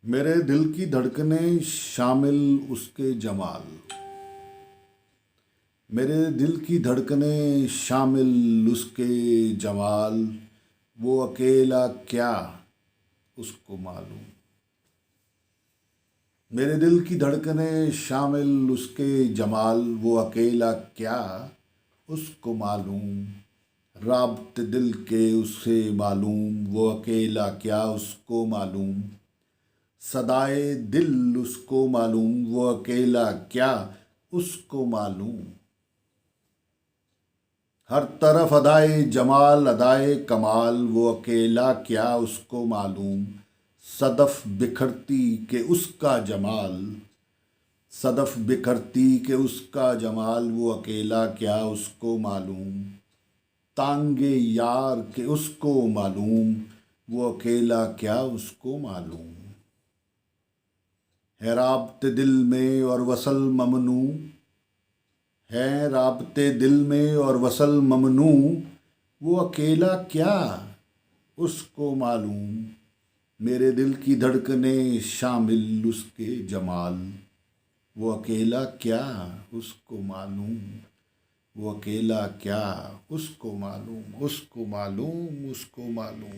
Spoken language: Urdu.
میرے دل کی دھڑکنیں شامل اس کے جمال، میرے دل کی دھڑکنیں شامل اس کے جمال، وہ اکیلا کیا اس کو معلوم۔ میرے دل کی دھڑکنیں شامل اس کے جمال، وہ اکیلا کیا اس کو معلوم۔ رابط دل کے اسے معلوم، وہ اکیلا کیا اس کو معلوم۔ صدائے دل اس کو معلوم، وہ اکیلا کیا اس کو معلوم۔ ہر طرف ادائے جمال ادائے کمال، وہ اکیلا کیا اس کو معلوم۔ صدف بکھرتی کہ اس کا جمال، صدف بکھرتی کہ اس کا جمال، وہ اکیلا کیا اس کو معلوم۔ تانگے یار کہ اس کو معلوم، وہ اکیلا کیا اس کو معلوم۔ ہے رابطے دل میں اور وصل ممنوع، ہے رابطے دل میں اور وصل ممنوع، وہ اکیلا کیا اس کو معلوم۔ میرے دل کی دھڑکنیں شامل اس کے جمال، وہ اکیلا کیا اس کو معلوم۔ وہ اکیلا کیا اس کو معلوم، اس کو معلوم، اس کو معلوم۔